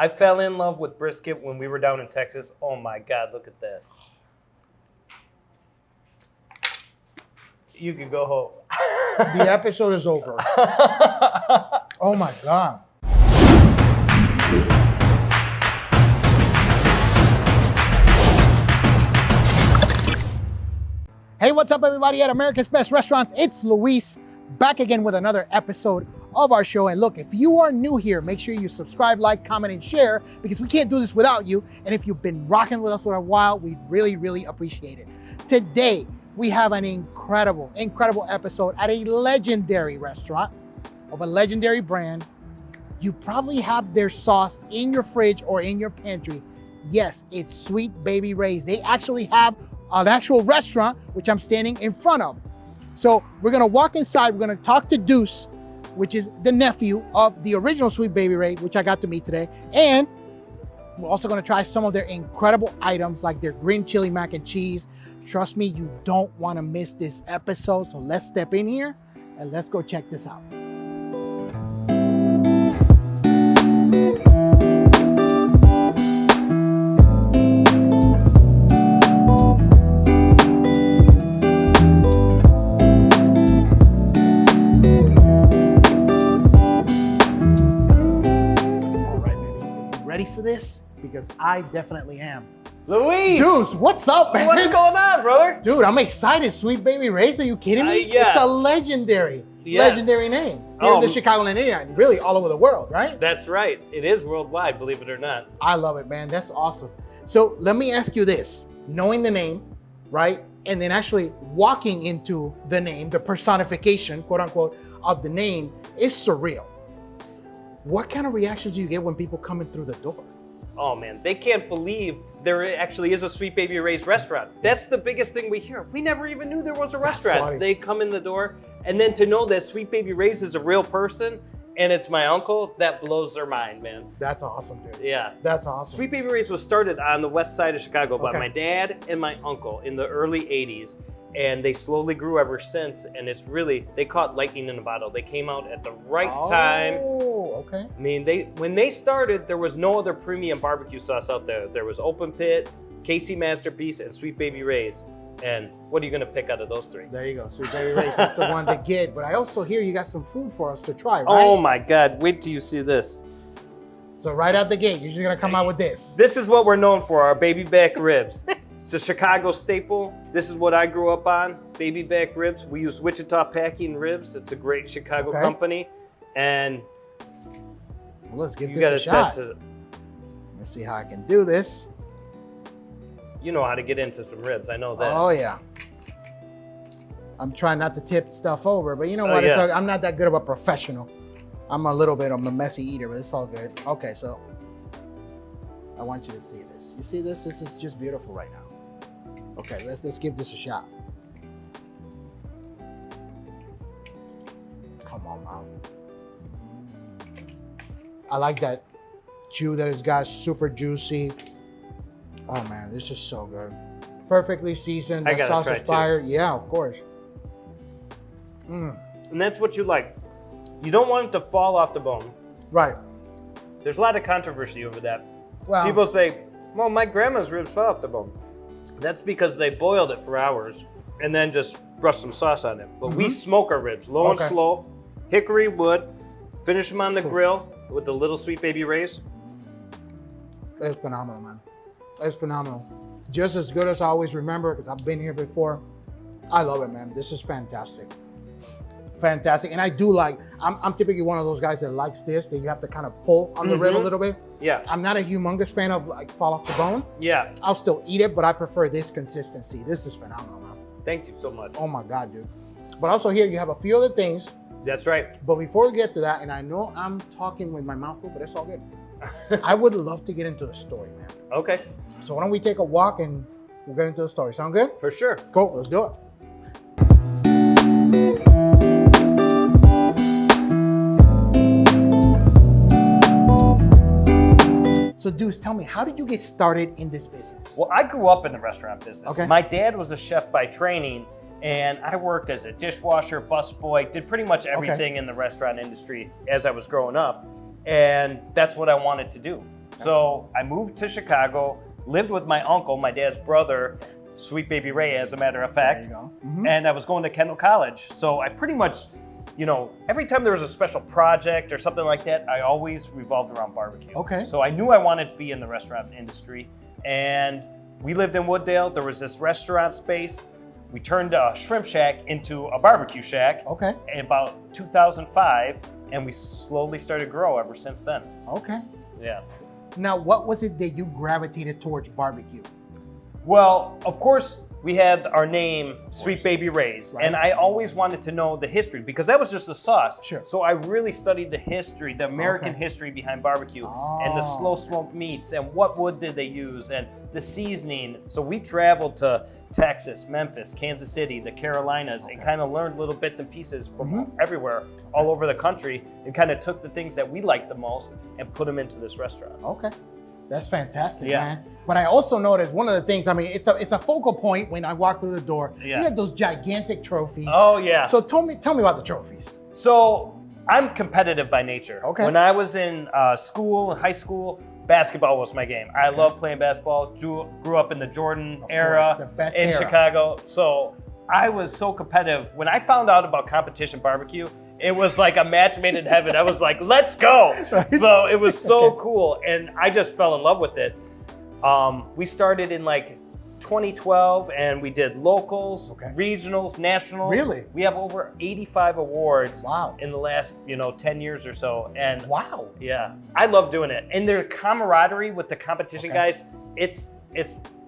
I fell in love with brisket when we were down in Texas. Oh my God, look at that. You could go home. The episode is over. Oh my God. Hey, what's up everybody at America's Best Restaurants? It's Luis, back again with another episode of our show. And look, if you are new here, make sure you subscribe, like, comment, and share, because we can't do this without you. And if you've been rocking with us for a while, we really appreciate it. Today, we have an incredible episode at a legendary restaurant of a legendary brand. You probably have their sauce in your fridge or in your pantry. Yes, it's Sweet Baby Ray's. They actually have an actual restaurant, which I'm standing in front of. So we're gonna walk inside, we're gonna talk to Deuce, which is the nephew of the original Sweet Baby Ray, which I got to meet today. And we're also gonna try some of their incredible items like their green chili mac and cheese. Trust me, you don't wanna miss this episode. So let's step in here and let's go check this out. For this, because I definitely am. Luis! Deuce, what's up, man? What's going on, brother? Dude, I'm excited. Sweet Baby Ray's, are you kidding me? Yeah. It's a legendary name. Here in the Chicagoland area, really all over the world, right? That's right. It is worldwide, believe it or not. I love it, man. That's awesome. So let me ask you this. Knowing the name, right? And then actually walking into the name, the personification, quote unquote, of the name is surreal. What kind of reactions do you get when people come in through the door? Oh man, they can't believe there actually is a Sweet Baby Ray's restaurant. That's the biggest thing we hear. We never even knew there was a restaurant. Funny. They come in the door, and then to know that Sweet Baby Ray's is a real person and it's my uncle, that blows their mind, man. That's awesome, dude. Yeah. That's awesome. Sweet Baby Ray's was started on the west side of Chicago by my dad and my uncle in the early 80s. And they slowly grew ever since, and it's really, they caught lightning in a bottle. They came out at the right time. Oh, okay. I mean, when they started, there was no other premium barbecue sauce out there. There was Open Pit, Casey Masterpiece, and Sweet Baby Ray's. And what are you gonna pick out of those three? There you go, Sweet Baby Ray's. That's the one to get. But I also hear you got some food for us to try, right? Oh my God, wait till you see this. So right out the gate, you're just gonna come out with this. This is what we're known for, our baby back ribs. It's a Chicago staple. This is what I grew up on, baby back ribs. We use Wichita Packing Ribs. It's a great Chicago company. And well, let's give you this gotta a shot. test it. Let's see how I can do this. You know how to get into some ribs, I know that. Oh yeah. I'm trying not to tip stuff over, but you know what? Yeah. I'm not that good of a professional. I'm a little bit of a messy eater, but it's all good. Okay, so I want you to see this. You see this? This is just beautiful right now. Okay, let's give this a shot. Come on, Mom. I like that chew that it's got, super juicy. Oh man, this is so good. Perfectly seasoned. The sauce is fire. Yeah, of course. And that's what you like. You don't want it to fall off the bone. Right. There's a lot of controversy over that. Well, people say, well, my grandma's ribs fell off the bone. That's because they boiled it for hours and then just brushed some sauce on it. But we smoke our ribs low and slow, hickory wood, finish them on the grill with the little Sweet Baby Ray's. That's phenomenal, man. That's phenomenal. Just as good as I always remember, because I've been here before. I love it, man. This is fantastic. Fantastic. And I do like, I'm typically one of those guys that likes this, that you have to kind of pull on the rib a little bit. Yeah. I'm not a humongous fan of like fall off the bone. Yeah. I'll still eat it, but I prefer this consistency. This is phenomenal, man. Thank you so much. Oh my God, dude. But also here, you have a few other things. That's right. But before we get to that, and I know I'm talking with my mouth full, but it's all good. I would love to get into the story, man. Okay. So why don't we take a walk and we'll get into the story. Sound good? For sure. Cool, let's do it. So Deuce, tell me, how did you get started in this business? Well, I grew up in the restaurant business. Okay. My dad was a chef by training, and I worked as a dishwasher, busboy, did pretty much everything in the restaurant industry as I was growing up. And that's what I wanted to do. So I moved to Chicago, lived with my uncle, my dad's brother, Sweet Baby Ray, as a matter of fact. There you go. And I was going to Kendall College. So I pretty much, every time there was a special project or something like that, I always revolved around barbecue. Okay. So I knew I wanted to be in the restaurant industry. And we lived in Wooddale. There was this restaurant space. We turned a shrimp shack into a barbecue shack. Okay. In about 2005, and we slowly started to grow ever since then. Okay. Yeah. Now, what was it that you gravitated towards barbecue? Well, of course, we had our name, Sweet Baby Ray's, Right. and I always wanted to know the history because that was just a sauce. Sure. So I really studied the history, the American history behind barbecue, and the slow smoked meats, and what wood did they use, and the seasoning. So we traveled to Texas, Memphis, Kansas City, the Carolinas, and kind of learned little bits and pieces from everywhere, all over the country, and kind of took the things that we liked the most and put them into this restaurant. Okay. That's fantastic, Yeah. man. But I also noticed one of the things, it's a focal point when I walk through the door. Yeah. You have those gigantic trophies. Oh yeah. So tell me about the trophies. So I'm competitive by nature. Okay. When I was in school, high school, basketball was my game. I love playing basketball. Grew up in the Jordan era the best in era. Chicago. So I was so competitive. When I found out about competition barbecue, it was like a match made in heaven. I was like, let's go. So it was so cool. And I just fell in love with it. We started in like 2012 and we did locals, regionals, nationals. Really? We have over 85 awards Wow. in the last, 10 years or so. And Wow. yeah, I love doing it. And their camaraderie with the competition guys, it's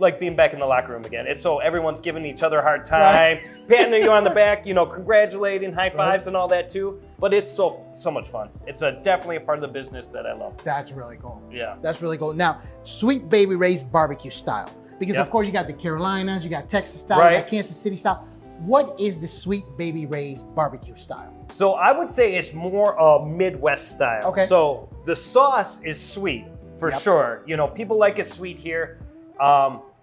like being back in the locker room again. It's so everyone's giving each other a hard time, patting you on the back, congratulating, high fives and all that too. But it's so much fun. It's definitely a part of the business that I love. That's really cool. Yeah. That's really cool. Now, Sweet Baby Ray's barbecue style. Because Yep. of course you got the Carolinas, you got Texas style, you Right. got Kansas City style. What is the Sweet Baby Ray's barbecue style? So I would say it's more a Midwest style. Okay. So the sauce is sweet for sure. People like it sweet here.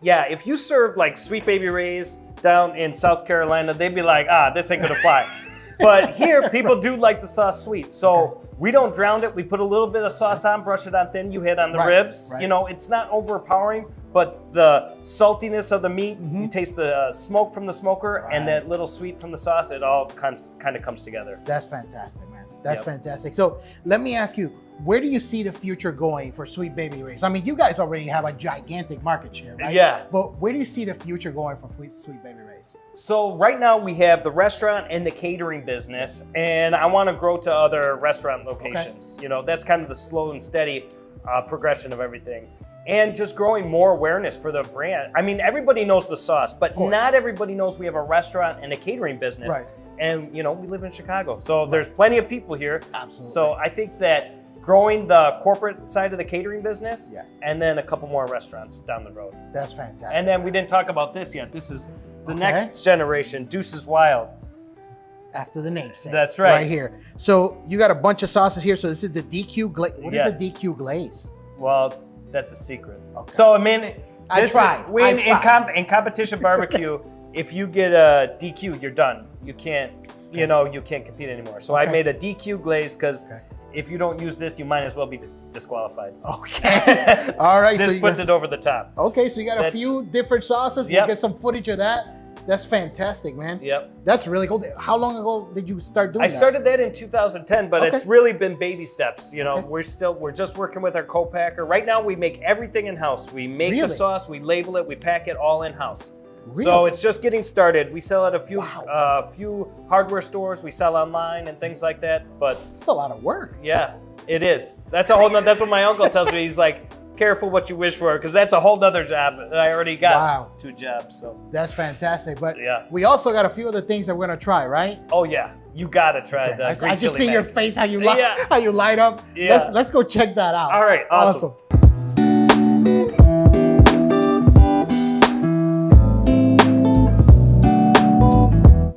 Yeah, if you serve like Sweet Baby Ray's down in South Carolina, they'd be like, this ain't gonna fly. But here, people do like the sauce sweet. So we don't drown it. We put a little bit of sauce on, brush it on thin. You hit on the ribs. Right. It's not overpowering, but the saltiness of the meat, you taste the smoke from the smoker and that little sweet from the sauce, it all kind of comes together. That's fantastic, man. That's fantastic. So let me ask you, where do you see the future going for Sweet Baby Ray's? I mean, you guys already have a gigantic market share, right? Yeah. But where do you see the future going for Sweet Baby Ray's? So right now we have the restaurant and the catering business, and I want to grow to other restaurant locations. That's kind of the slow and steady progression of everything. And just growing more awareness for the brand. I mean, everybody knows the sauce, but not everybody knows we have a restaurant and a catering business. Right. And we live in Chicago, so there's plenty of people here. Absolutely. So I think that growing the corporate side of the catering business, and then a couple more restaurants down the road. That's fantastic. And then we didn't talk about this yet. This is the next generation, Deuces Wild. After the namesake. That's right. Right here. So you got a bunch of sauces here. So this is the DQ glaze. What is a DQ glaze? Well, that's a secret. Okay. So I mean, I tried. In competition barbecue, if you get a DQ, you're done. You can't, you can't compete anymore. So I made a DQ glaze because if you don't use this, you might as well be disqualified. Okay. All right. This so puts it over the top. Okay, so you got a few different sauces. We'll get some footage of that. That's fantastic, man. Yep. That's really cool. How long ago did you start doing that? I started that in 2010, but it's really been baby steps. We're just working with our co-packer. Right now, we make everything in-house. We make the sauce, we label it, we pack it all in-house. Really? So it's just getting started. We sell at a few hardware stores. We sell online and things like that. But it's a lot of work. Yeah, it is. That's that's what my uncle tells me. He's like, careful what you wish for, because that's a whole nother job. I already got 2 jobs. So that's fantastic. But we also got a few other things that we're gonna try, right? Oh yeah, you gotta try the green I just chili see your mac. face, how you light up. Yeah. Let's go check that out. All right, awesome.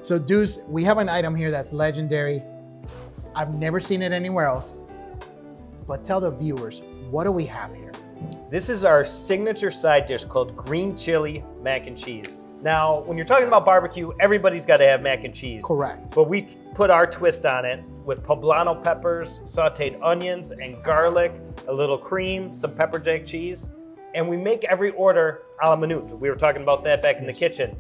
So Deuce, we have an item here that's legendary. I've never seen it anywhere else. But tell the viewers, what do we have here? This is our signature side dish called green chili mac and cheese. Now, when you're talking about barbecue, everybody's got to have mac and cheese. Correct. But we put our twist on it with poblano peppers, sauteed onions and garlic, a little cream, some pepper jack cheese, and we make every order a la minute. We were talking about that back in the kitchen,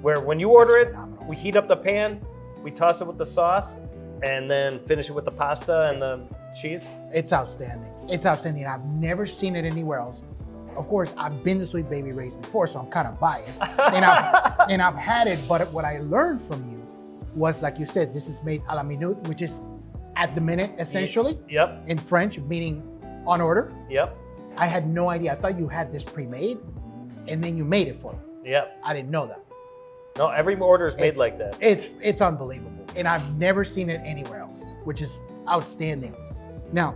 where when you order it, we heat up the pan, we toss it with the sauce, and then finish it with the pasta and the cheese. It's outstanding. It's outstanding. I've never seen it anywhere else. Of course, I've been to Sweet Baby Ray's before, so I'm kind of biased. and I've had it, but what I learned from you was, like you said, this is made a la minute, which is at the minute, essentially. Yep. In French, meaning on order. Yep. I had no idea. I thought you had this pre-made, and then you made it for me. Yep. I didn't know that. No, every order is made like that. It's unbelievable, and I've never seen it anywhere else, which is outstanding. Now,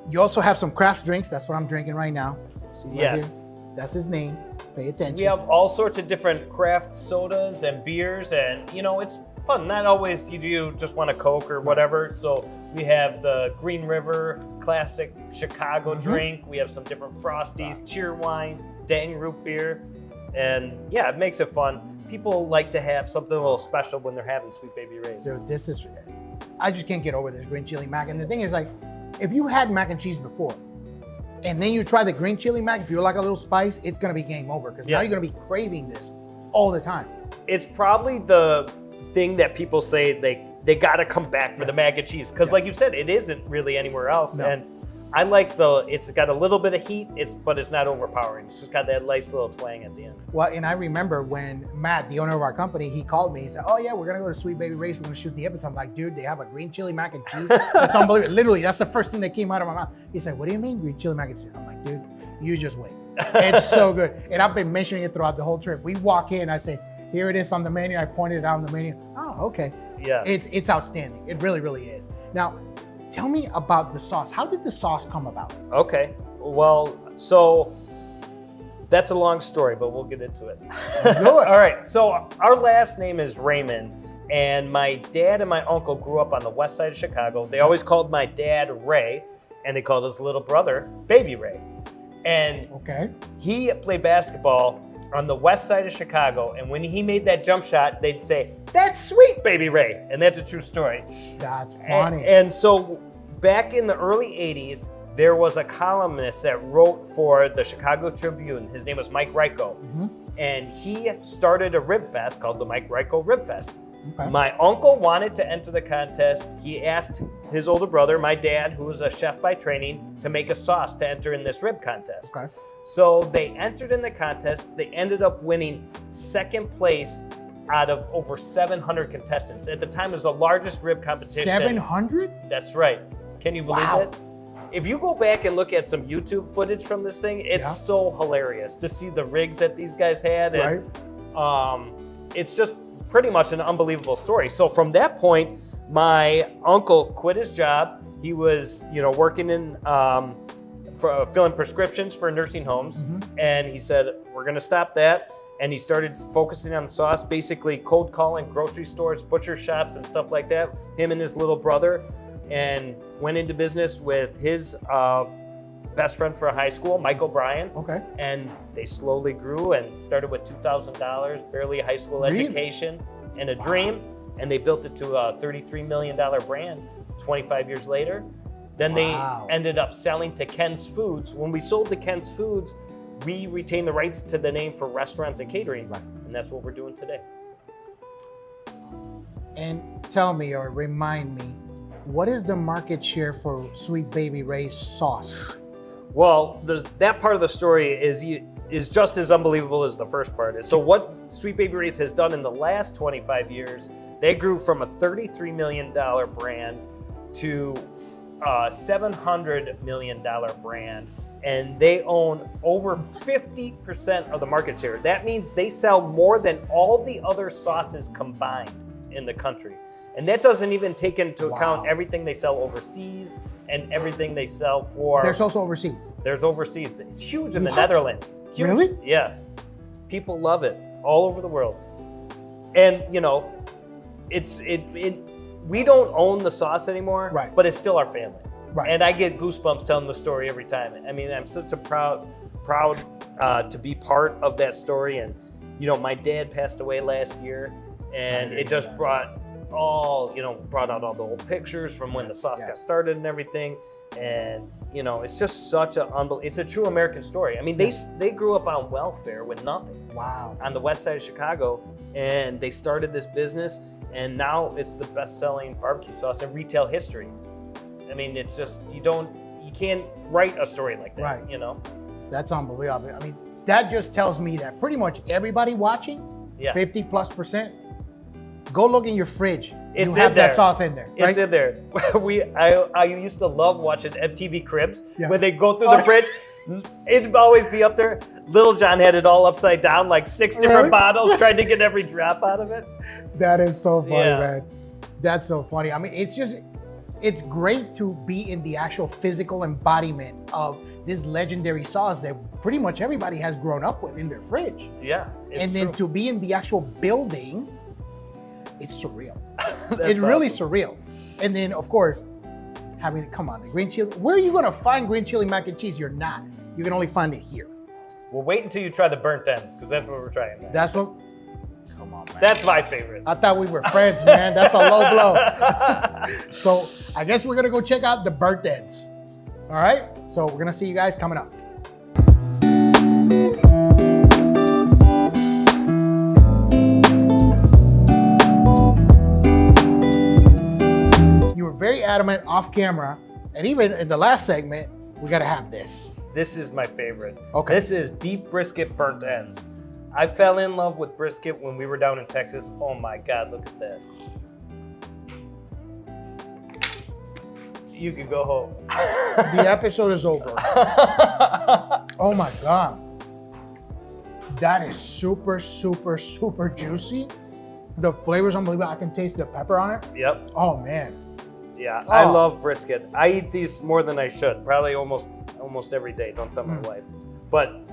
you also have some craft drinks. That's what I'm drinking right now. See right Yes. here? That's his name. Pay attention. We have all sorts of different craft sodas and beers, and it's fun. Not always you just want a Coke or whatever. So we have the Green River Classic Chicago drink. We have some different Frosties, cheer wine, Dang root beer, and yeah, it makes it fun. People like to have something a little special when they're having Sweet Baby Ray's. Dude, I just can't get over this green chili mac. And the thing is, like, if you had mac and cheese before, and then you try the green chili mac, if you like a little spice, it's gonna be game over, because now you're gonna be craving this all the time. It's probably the thing that people say they gotta come back for the mac and cheese, because like you said, it isn't really anywhere else. No. And I like it's got a little bit of heat, but it's not overpowering. It's just got that nice little twang at the end. Well, and I remember when Matt, the owner of our company, he called me. He said, "Oh yeah, we're gonna go to Sweet Baby Ray's. We're gonna shoot the episode." I'm like, "Dude, they have a green chili mac and cheese. It's unbelievable." Literally, that's the first thing that came out of my mouth. He said, "What do you mean green chili mac and cheese?" I'm like, "Dude, you just wait. It's so good." And I've been mentioning it throughout the whole trip. We walk in, I say, "Here it is on the menu." I pointed it out on the menu. Oh, okay. Yeah. It's outstanding. It really, really is. Now, tell me about the sauce. How did the sauce come about? Okay. Well, so that's a long story, but we'll get into it. Good. All right. So our last name is Raymond, and my dad and my uncle grew up on the west side of Chicago. They always called my dad Ray, and they called his little brother Baby Ray. And he played basketball on the west side of Chicago, and when he made that jump shot, they'd say, "That's Sweet Baby Ray," and that's a true story. That's funny. And so back in the early 80s, there was a columnist that wrote for the Chicago Tribune. His name was Mike Ryko, and he started a rib fest called the Mike Ryko Rib Fest. Okay. My uncle wanted to enter the contest. He asked his older brother, my dad, who was a chef by training, to make a sauce to enter in this rib contest. Okay. So they entered in the contest. They ended up winning second place out of over 700 contestants. At the time, it was the largest rib competition. 700? That's right. Can you believe Wow. it? If you go back and look at some YouTube footage from this thing, it's so hilarious to see the rigs that these guys had. And, it's just pretty much an unbelievable story. So from that point, my uncle quit his job. He was, working in filling prescriptions for nursing homes, and he said, "We're going to stop that." And he started focusing on the sauce, basically cold calling grocery stores, butcher shops, and stuff like that. Him and his little brother, and went into business with his best friend for high school, Mike O'Brien. Okay. And they slowly grew and started with $2,000, barely a high school education, and a dream. And they built it to a $33 million brand 25 years later. Then they ended up selling to Ken's Foods. When we sold to Ken's Foods, we retained the rights to the name for restaurants and catering. And that's what we're doing today. And tell me or remind me, what is the market share for Sweet Baby Ray's sauce? Well, that part of the story is just as unbelievable as the first part is. So what Sweet Baby Ray's has done in the last 25 years, they grew from a $33 million brand to a $700 million brand, and they own over 50% of the market share. That means they sell more than all the other sauces combined in the country. And that doesn't even take into account everything they sell overseas and everything they sell for... There's also overseas. There's overseas. It's huge in the Netherlands. Huge. Really? Yeah. People love it all over the world. And, we don't own the sauce anymore, but it's still our family. Right. And I get goosebumps telling the story every time. I mean, I'm such a proud to be part of that story. And my dad passed away last year, and it just brought out all the old pictures from when the sauce got started and everything. And it's just such it's a true American story. I mean, they grew up on welfare with nothing. Wow. On the west side of Chicago, and they started this business, and now it's the best-selling barbecue sauce in retail history. I mean, it's just you can't write a story like that, right? That's unbelievable. I mean, that just tells me that pretty much everybody watching, 50+%, go look in your fridge. You have that sauce in there, right? It's in there. I used to love watching MTV Cribs when they go through the fridge. It'd always be up there. Little John had it all upside down, like 6 different bottles, trying to get every drop out of it. That is so funny, man. That's so funny. I mean, it's great to be in the actual physical embodiment of this legendary sauce that pretty much everybody has grown up with in their fridge. Yeah. And then to be in the actual building, it's surreal. It's really surreal. And then, of course, come on, the green chili. Where are you going to find green chili mac and cheese? You're not. You can only find it here. Well, wait until you try the burnt ends, because that's what we're trying. That's what. Come on, man. That's my favorite. I thought we were friends, man. That's a low blow. So I guess we're going to go check out the burnt ends. All right? So we're going to see you guys coming up. Very adamant off camera, and even in the last segment, we gotta have this. This is my favorite. Okay. This is beef brisket burnt ends. I fell in love with brisket when we were down in Texas. Oh my God, look at that. You could go home. The episode is over. Oh my God. That is super, super, super juicy. The flavor's unbelievable. I can taste the pepper on it. Yep. Oh man. Yeah, I love brisket. I eat these more than I should, probably almost every day. Don't tell my wife. But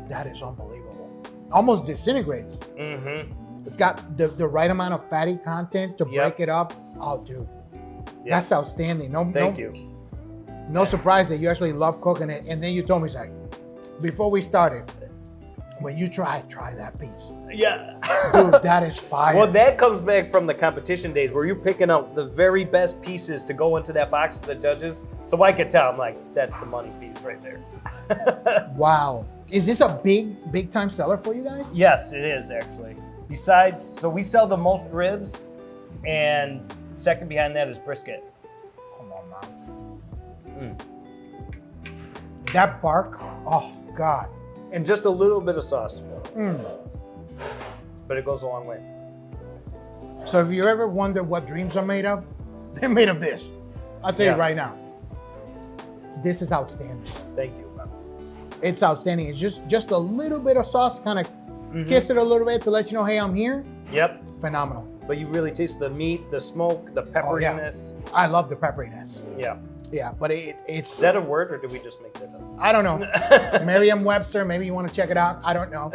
that is unbelievable. Almost disintegrates. Mm-hmm. It's got the right amount of fatty content to break it up. Oh, dude, that's outstanding. Thank you. No surprise that you actually love cooking it. And then you told me, it's like, before we started, when you try that piece. Yeah. Dude, that is fire. Well, that comes back from the competition days where you're picking out the very best pieces to go into that box to the judges. So I could tell, I'm like, that's the money piece right there. Wow. Is this a big time seller for you guys? Yes, it is actually. Besides, so we sell the most ribs, and second behind that is brisket. Come on, man. That bark, oh God. And just a little bit of sauce. But it goes a long way. So if you ever wonder what dreams are made of, they're made of this. I'll tell you right now. This is outstanding. Thank you. It's outstanding. It's just a little bit of sauce to kind of kiss it a little bit to let you know, hey, I'm here. Yep. Phenomenal. But you really taste the meat, the smoke, the pepperiness. Oh, yeah. I love the pepperiness. Yeah. Yeah, but it's... Is that a word, or did we just make that up? I don't know. Merriam-Webster, maybe you want to check it out. I don't know.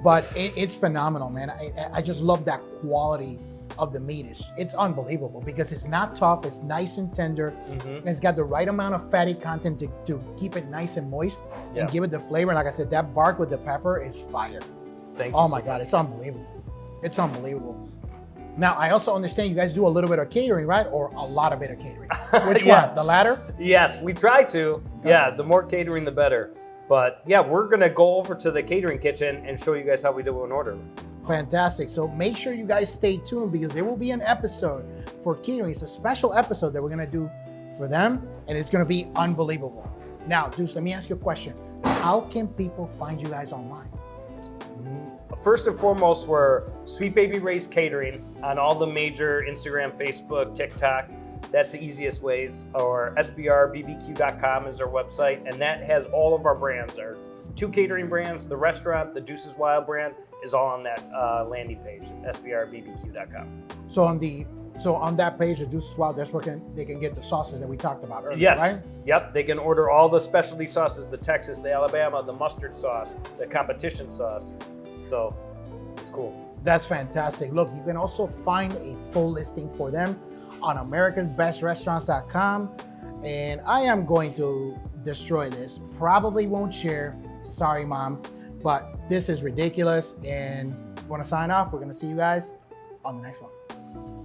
But it's phenomenal, man. I just love that quality of the meat. It's unbelievable because it's not tough. It's nice and tender. And it's got the right amount of fatty content to keep it nice and moist and give it the flavor. And like I said, that bark with the pepper is fire. Thank you. Oh my God, it's unbelievable. It's unbelievable. Now, I also understand you guys do a little bit of catering, right? Or a lot of bit of catering. Which one? The latter? Yes, we try to. Okay. Yeah, the more catering, the better. But yeah, we're going to go over to the catering kitchen and show you guys how we do an order. Fantastic. So make sure you guys stay tuned because there will be an episode for catering. It's a special episode that we're going to do for them, and it's going to be unbelievable. Now, Deuce, let me ask you a question. How can people find you guys online? First and foremost, we're Sweet Baby Ray's Catering on all the major Instagram, Facebook, TikTok. That's the easiest ways. Or sbrbbq.com is our website, and that has all of our brands. Our 2 catering brands, the restaurant, the Deuce's Wild brand is all on that landing page, sbrbbq.com. So on that page, the Deuce's Wild, that's where they can get the sauces that we talked about earlier, yes. Right? Yep, they can order all the specialty sauces, the Texas, the Alabama, the mustard sauce, the competition sauce. So it's cool. That's fantastic. Look, you can also find a full listing for them on americasbestrestaurants.com. And I am going to destroy this. Probably won't share. Sorry, Mom. But this is ridiculous. And want to sign off. We're going to see you guys on the next one.